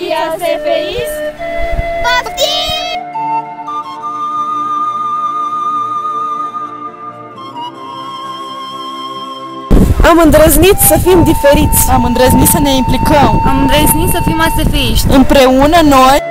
Ia să feliz! Poftim! Am îndrăznit să fim diferiți. Am îndrăznit să ne implicăm. Am îndrăznit să fim ASF-iști. Împreună noi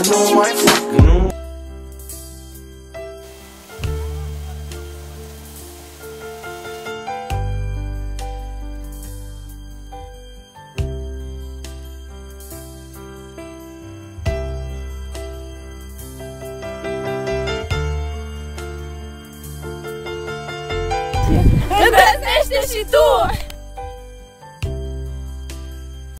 no, I fucking know. Îndrăznește și tu!